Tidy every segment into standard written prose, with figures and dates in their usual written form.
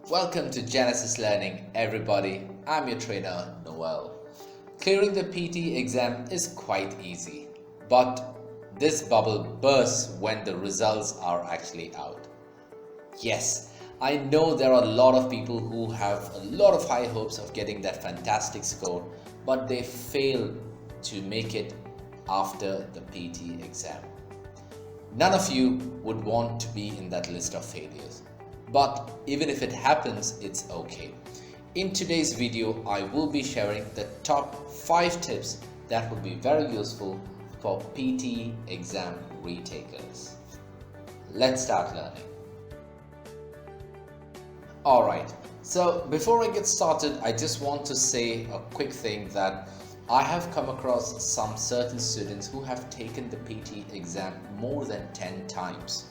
Welcome to Genesis Learning, everybody. I'm your trainer, Noel. Clearing the PTE exam is quite easy, but this bubble bursts when the results are actually out. Yes, I know there are a lot of people who have a lot of high hopes of getting that fantastic score, but they fail to make it after the PTE exam. None of you would want to be in that list of failures. But even if it happens, it's okay. In today's video, I will be sharing the top 5 tips that will be very useful for PTE exam retakers. Let's start learning. Alright, so before I get started, I just want to say a quick thing that I have come across some certain students who have taken the PTE exam more than 10 times.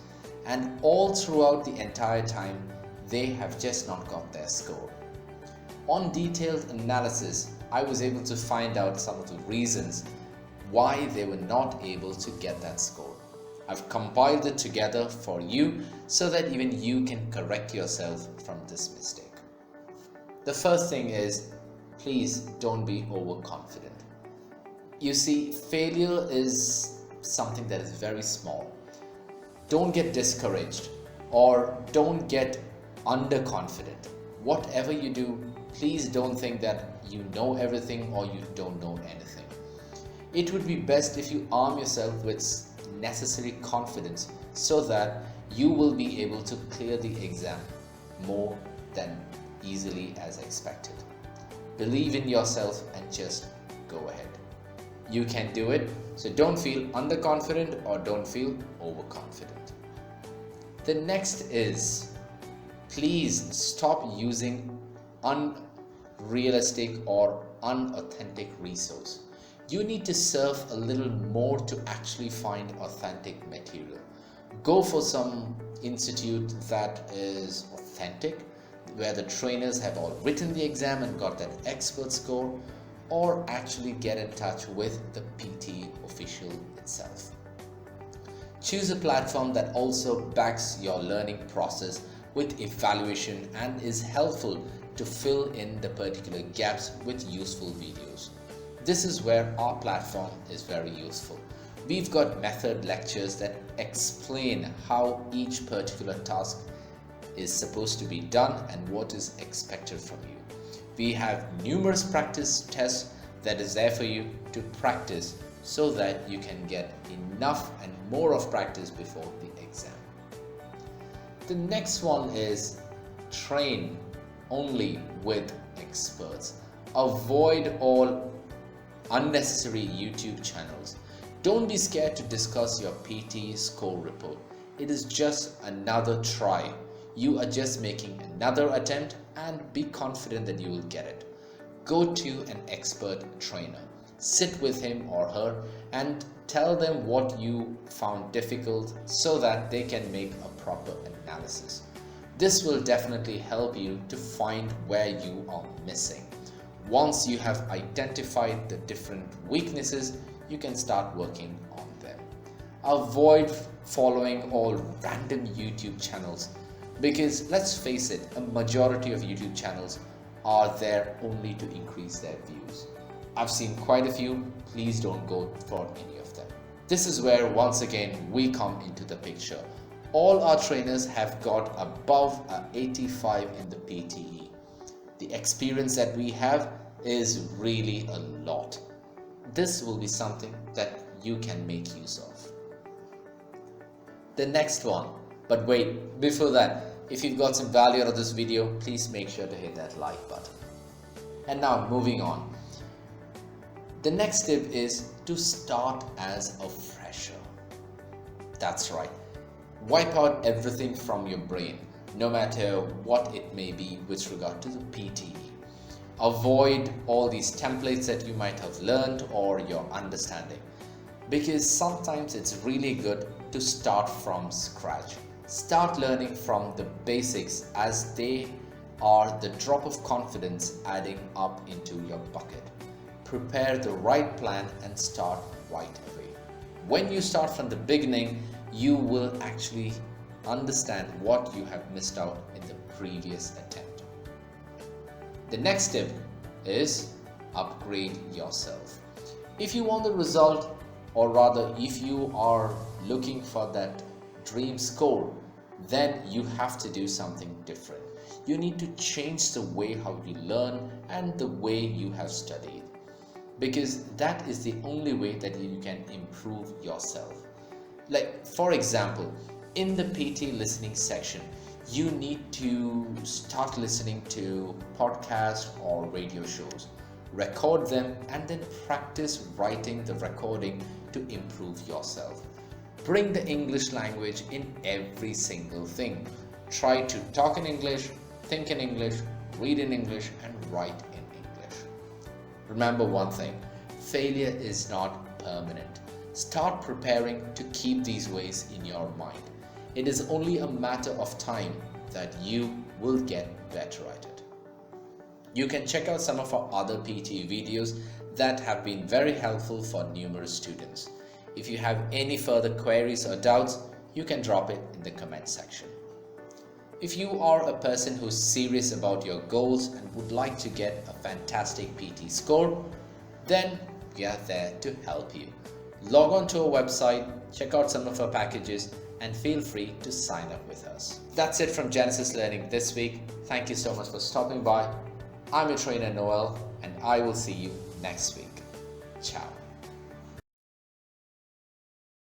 And all throughout the entire time, they have just not got their score. On detailed analysis, I was able to find out some of the reasons why they were not able to get that score. I've compiled it together for you so that even you can correct yourself from this mistake. The first thing is, please don't be overconfident. You see, failure is something that is very small. Don't get discouraged or don't get underconfident. Whatever you do, please don't think that you know everything or you don't know anything. It would be best if you arm yourself with necessary confidence so that you will be able to clear the exam more than easily as expected. Believe in yourself and just go ahead. You can do it, so don't feel underconfident or don't feel overconfident. The next is, please stop using unrealistic or unauthentic resource. You need to surf a little more to actually find authentic material. Go for some institute that is authentic, where the trainers have all written the exam and got that expert score, or actually get in touch with the PTE official itself. Choose a platform that also backs your learning process with evaluation and is helpful to fill in the particular gaps with useful videos. This is where our platform is very useful. We've got method lectures that explain how each particular task is supposed to be done and what is expected from you. We have numerous practice tests that is there for you to practice so that you can get enough and more of practice before the exam. The next one is train only with experts. Avoid all unnecessary YouTube channels. Don't be scared to discuss your PTE score report. It is just another try. You are just making another attempt and be confident that you will get it. Go to an expert trainer. Sit with him or her and tell them what you found difficult so that they can make a proper analysis. This will definitely help you to find where you are missing. Once you have identified the different weaknesses, you can start working on them. Avoid following all random YouTube channels. Because let's face it, a majority of YouTube channels are there only to increase their views. I've seen quite a few, please don't go for any of them. This is where once again we come into the picture. All our trainers have got above a 85 in the PTE. The experience that we have is really a lot. This will be something that you can make use of. The next one. But wait, before that, if you've got some value out of this video, please make sure to hit that like button. And now moving on. The next tip is to start as a fresher. That's right. Wipe out everything from your brain, no matter what it may be with regard to the PTE. Avoid all these templates that you might have learned or your understanding, because sometimes it's really good to start from scratch. Start learning from the basics as they are the drop of confidence adding up into your bucket. Prepare the right plan and start right away. When you start from the beginning, you will actually understand what you have missed out in the previous attempt. The next tip is upgrade yourself. If you want the result, or rather if you are looking for that dream score, then you have to do something different. You need to change the way how you learn and the way you have studied, because that is the only way that you can improve yourself. Like, for example, in the PT listening section, you need to start listening to podcasts or radio shows, record them, and then practice writing the recording to improve yourself. Bring the English language in every single thing. Try to talk in English, think in English, read in English, and write in English. Remember one thing, failure is not permanent. Start preparing to keep these ways in your mind. It is only a matter of time that you will get better at it. You can check out some of our other PTE videos that have been very helpful for numerous students. If you have any further queries or doubts, you can drop it in the comment section. If you are a person who's serious about your goals and would like to get a fantastic PT score, then we are there to help you. Log on to our website, check out some of our packages, and feel free to sign up with us. That's it from Genesis Learning this week. Thank you so much for stopping by. I'm your trainer Noel, and I will see you next week. Ciao.